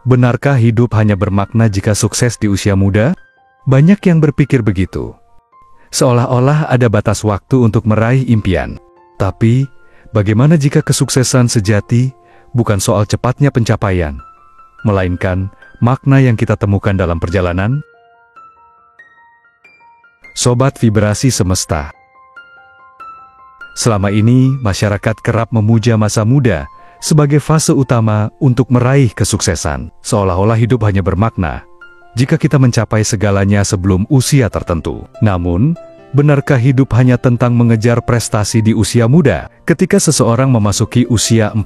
benarkah hidup hanya bermakna jika sukses di usia muda? Banyak yang berpikir begitu. Seolah-olah ada batas waktu untuk meraih impian. Tapi, bagaimana jika kesuksesan sejati bukan soal cepatnya pencapaian, melainkan makna yang kita temukan dalam perjalanan? Sobat Vibrasi Semesta, selama ini masyarakat kerap memuja masa muda sebagai fase utama untuk meraih kesuksesan, seolah-olah hidup hanya bermakna jika kita mencapai segalanya sebelum usia tertentu. Namun, benarkah hidup hanya tentang mengejar prestasi di usia muda? Ketika seseorang memasuki usia 40,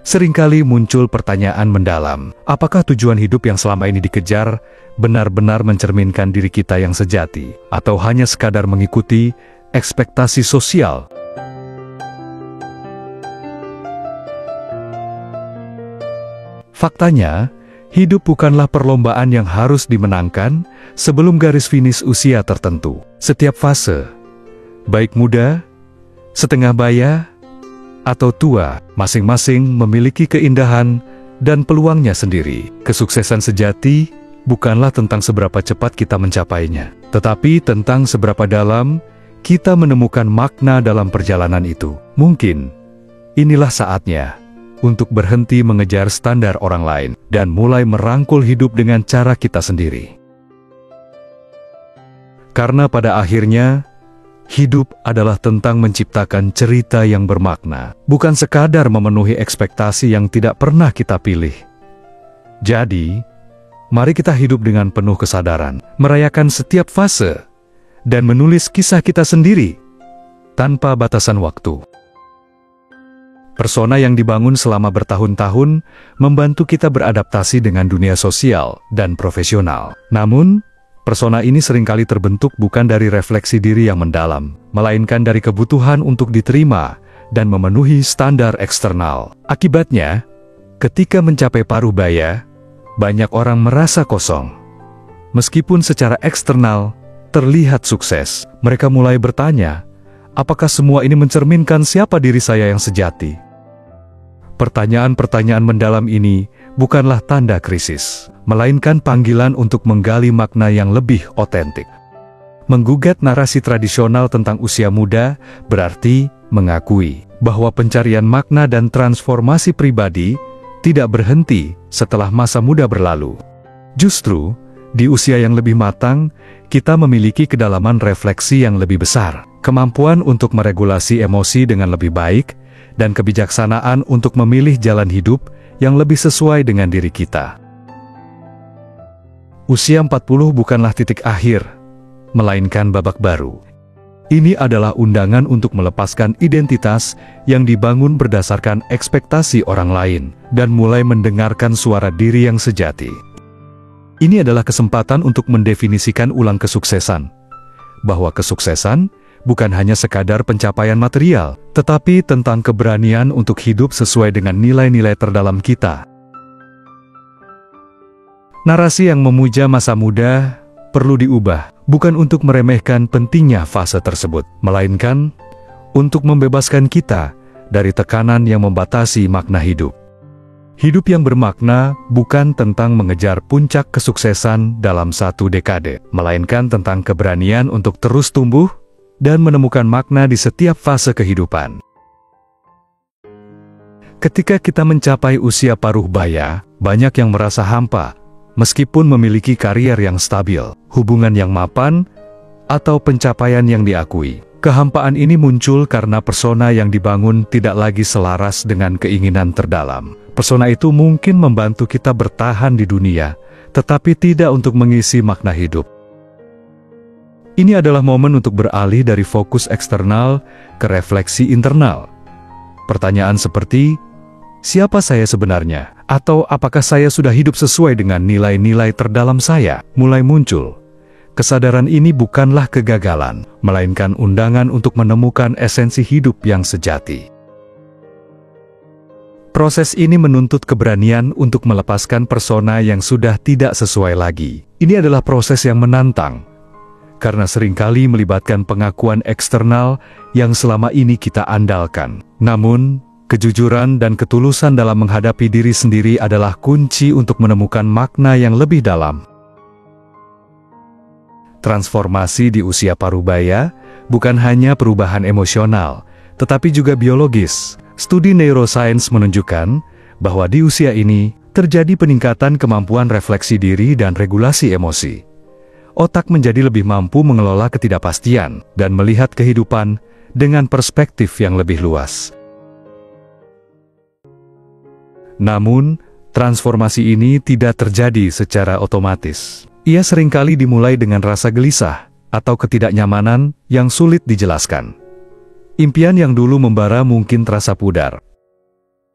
seringkali muncul pertanyaan mendalam. Apakah tujuan hidup yang selama ini dikejar benar-benar mencerminkan diri kita yang sejati? Atau hanya sekadar mengikuti ekspektasi sosial? Faktanya, hidup bukanlah perlombaan yang harus dimenangkan sebelum garis finish usia tertentu. Setiap fase, baik muda, setengah baya, atau tua, masing-masing memiliki keindahan dan peluangnya sendiri. Kesuksesan sejati bukanlah tentang seberapa cepat kita mencapainya, tetapi tentang seberapa dalam kita menemukan makna dalam perjalanan itu. Mungkin inilah saatnya untuk berhenti mengejar standar orang lain dan mulai merangkul hidup dengan cara kita sendiri. Karena pada akhirnya, hidup adalah tentang menciptakan cerita yang bermakna, bukan sekadar memenuhi ekspektasi yang tidak pernah kita pilih. Jadi, mari kita hidup dengan penuh kesadaran, merayakan setiap fase, dan menulis kisah kita sendiri, tanpa batasan waktu. Persona yang dibangun selama bertahun-tahun membantu kita beradaptasi dengan dunia sosial dan profesional. Namun, persona ini seringkali terbentuk bukan dari refleksi diri yang mendalam, melainkan dari kebutuhan untuk diterima dan memenuhi standar eksternal. Akibatnya, ketika mencapai paruh baya, banyak orang merasa kosong. Meskipun secara eksternal terlihat sukses, mereka mulai bertanya, apakah semua ini mencerminkan siapa diri saya yang sejati? Pertanyaan-pertanyaan mendalam ini bukanlah tanda krisis, melainkan panggilan untuk menggali makna yang lebih otentik. Menggugat narasi tradisional tentang usia muda berarti mengakui bahwa pencarian makna dan transformasi pribadi tidak berhenti setelah masa muda berlalu. Justru, di usia yang lebih matang, kita memiliki kedalaman refleksi yang lebih besar, kemampuan untuk meregulasi emosi dengan lebih baik, dan kebijaksanaan untuk memilih jalan hidup yang lebih sesuai dengan diri kita. Usia 40 bukanlah titik akhir, melainkan babak baru. Ini adalah undangan untuk melepaskan identitas yang dibangun berdasarkan ekspektasi orang lain, dan mulai mendengarkan suara diri yang sejati. Ini adalah kesempatan untuk mendefinisikan ulang kesuksesan, bahwa kesuksesan bukan hanya sekadar pencapaian material, tetapi tentang keberanian untuk hidup sesuai dengan nilai-nilai terdalam kita. Narasi yang memuja masa muda perlu diubah, bukan untuk meremehkan pentingnya fase tersebut, melainkan untuk membebaskan kita dari tekanan yang membatasi makna hidup. Hidup yang bermakna bukan tentang mengejar puncak kesuksesan dalam satu dekade, melainkan tentang keberanian untuk terus tumbuh dan menemukan makna di setiap fase kehidupan. Ketika kita mencapai usia paruh baya, banyak yang merasa hampa, meskipun memiliki karier yang stabil, hubungan yang mapan, atau pencapaian yang diakui. Kehampaan ini muncul karena persona yang dibangun tidak lagi selaras dengan keinginan terdalam. Persona itu mungkin membantu kita bertahan di dunia, tetapi tidak untuk mengisi makna hidup. Ini adalah momen untuk beralih dari fokus eksternal ke refleksi internal. Pertanyaan seperti, siapa saya sebenarnya? Atau apakah saya sudah hidup sesuai dengan nilai-nilai terdalam saya? Mulai muncul. Kesadaran ini bukanlah kegagalan, melainkan undangan untuk menemukan esensi hidup yang sejati. Proses ini menuntut keberanian untuk melepaskan persona yang sudah tidak sesuai lagi. Ini adalah proses yang menantang, karena seringkali melibatkan pengakuan eksternal yang selama ini kita andalkan. Namun, Kejujuran dan ketulusan dalam menghadapi diri sendiri adalah kunci untuk menemukan makna yang lebih dalam. Transformasi di usia parubaya bukan hanya perubahan emosional, tetapi juga biologis. Studi neuroscience menunjukkan bahwa di usia ini terjadi peningkatan kemampuan refleksi diri dan regulasi emosi. Otak menjadi lebih mampu mengelola ketidakpastian dan melihat kehidupan dengan perspektif yang lebih luas. Namun, transformasi ini tidak terjadi secara otomatis. Ia seringkali dimulai dengan rasa gelisah atau ketidaknyamanan yang sulit dijelaskan. Impian yang dulu membara mungkin terasa pudar.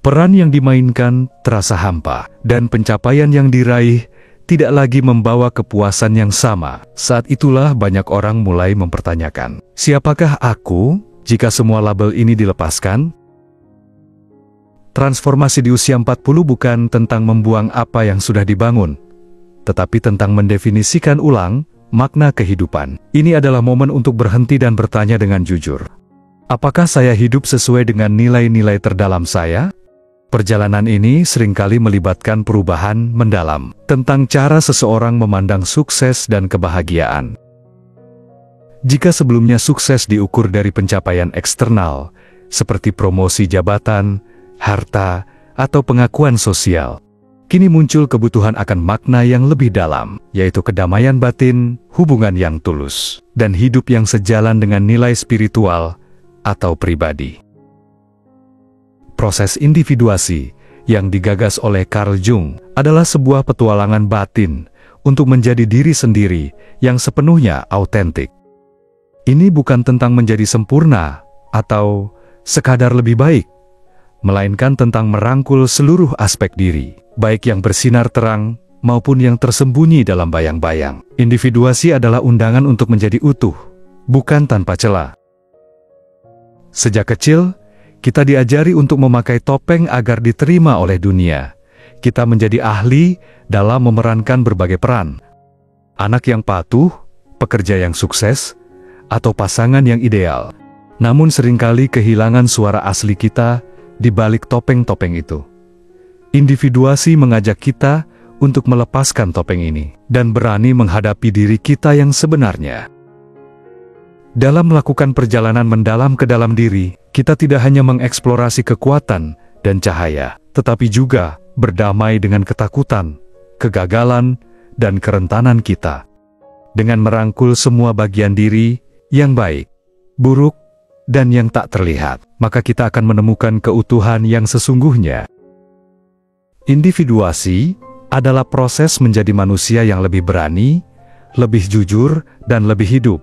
Peran yang dimainkan terasa hampa, dan pencapaian yang diraih tidak lagi membawa kepuasan yang sama. Saat itulah banyak orang mulai mempertanyakan, siapakah aku jika semua label ini dilepaskan? Transformasi di usia 40 bukan tentang membuang apa yang sudah dibangun, tetapi tentang mendefinisikan ulang makna kehidupan. Ini adalah momen untuk berhenti dan bertanya dengan jujur. Apakah saya hidup sesuai dengan nilai-nilai terdalam saya? Perjalanan ini seringkali melibatkan perubahan mendalam tentang cara seseorang memandang sukses dan kebahagiaan. Jika sebelumnya sukses diukur dari pencapaian eksternal, seperti promosi jabatan, harta, atau pengakuan sosial, kini muncul kebutuhan akan makna yang lebih dalam, yaitu kedamaian batin, hubungan yang tulus, dan hidup yang sejalan dengan nilai spiritual atau pribadi. Proses individuasi yang digagas oleh Carl Jung adalah sebuah petualangan batin untuk menjadi diri sendiri yang sepenuhnya autentik. Ini bukan tentang menjadi sempurna atau sekadar lebih baik, melainkan tentang merangkul seluruh aspek diri, baik yang bersinar terang maupun yang tersembunyi dalam bayang-bayang. Individuasi adalah undangan untuk menjadi utuh, bukan tanpa celah. Sejak kecil, kita diajari untuk memakai topeng agar diterima oleh dunia. Kita menjadi ahli dalam memerankan berbagai peran. Anak yang patuh, pekerja yang sukses, atau pasangan yang ideal. Namun seringkali kehilangan suara asli kita di balik topeng-topeng itu. Individuasi mengajak kita untuk melepaskan topeng ini dan berani menghadapi diri kita yang sebenarnya. Dalam melakukan perjalanan mendalam ke dalam diri, kita tidak hanya mengeksplorasi kekuatan dan cahaya, tetapi juga berdamai dengan ketakutan, kegagalan, dan kerentanan kita. Dengan merangkul semua bagian diri yang baik, buruk, dan yang tak terlihat, maka kita akan menemukan keutuhan yang sesungguhnya. Individuasi adalah proses menjadi manusia yang lebih berani, lebih jujur, dan lebih hidup.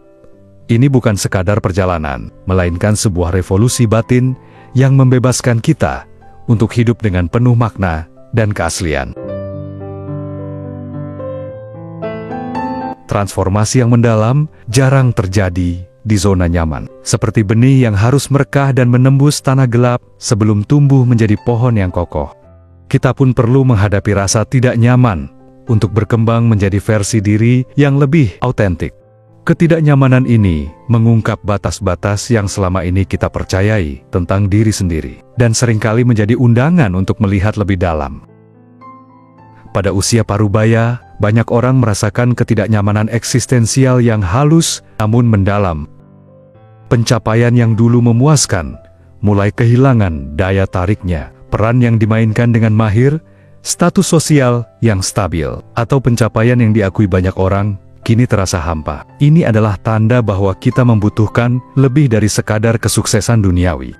Ini bukan sekadar perjalanan, melainkan sebuah revolusi batin yang membebaskan kita untuk hidup dengan penuh makna dan keaslian. Transformasi yang mendalam jarang terjadi di zona nyaman, seperti benih yang harus merekah dan menembus tanah gelap sebelum tumbuh menjadi pohon yang kokoh. Kita pun perlu menghadapi rasa tidak nyaman untuk berkembang menjadi versi diri yang lebih autentik. Ketidaknyamanan ini mengungkap batas-batas yang selama ini kita percayai tentang diri sendiri, dan seringkali menjadi undangan untuk melihat lebih dalam. Pada usia parubaya, banyak orang merasakan ketidaknyamanan eksistensial yang halus namun mendalam. Pencapaian yang dulu memuaskan mulai kehilangan daya tariknya. Peran yang dimainkan dengan mahir, status sosial yang stabil, atau pencapaian yang diakui banyak orang kini terasa hampa. Ini adalah tanda bahwa kita membutuhkan lebih dari sekadar kesuksesan duniawi.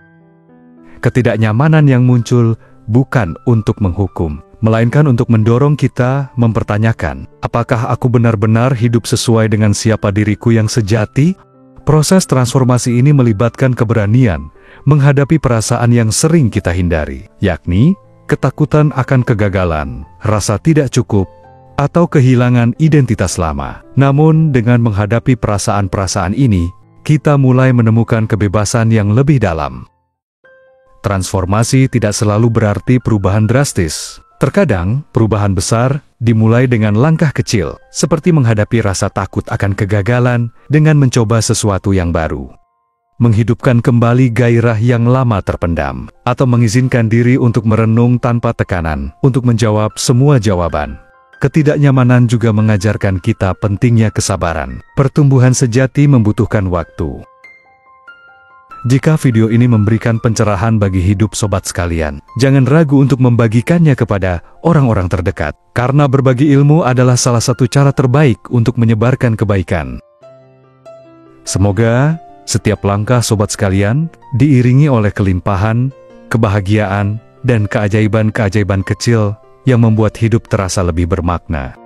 Ketidaknyamanan yang muncul bukan untuk menghukum, melainkan untuk mendorong kita mempertanyakan, apakah aku benar-benar hidup sesuai dengan siapa diriku yang sejati? Proses transformasi ini melibatkan keberanian menghadapi perasaan yang sering kita hindari, yakni ketakutan akan kegagalan, rasa tidak cukup, atau kehilangan identitas lama. Namun dengan menghadapi perasaan-perasaan ini, kita mulai menemukan kebebasan yang lebih dalam. Transformasi tidak selalu berarti perubahan drastis. Terkadang, perubahan besar dimulai dengan langkah kecil, seperti menghadapi rasa takut akan kegagalan dengan mencoba sesuatu yang baru. menghidupkan kembali gairah yang lama terpendam, atau mengizinkan diri untuk merenung tanpa tekanan, untuk menjawab semua jawaban. Ketidaknyamanan juga mengajarkan kita pentingnya kesabaran. Pertumbuhan sejati membutuhkan waktu. Jika video ini memberikan pencerahan bagi hidup sobat sekalian, jangan ragu untuk membagikannya kepada orang-orang terdekat, karena berbagi ilmu adalah salah satu cara terbaik untuk menyebarkan kebaikan. Semoga setiap langkah sobat sekalian diiringi oleh kelimpahan, kebahagiaan, dan keajaiban-keajaiban kecil yang membuat hidup terasa lebih bermakna.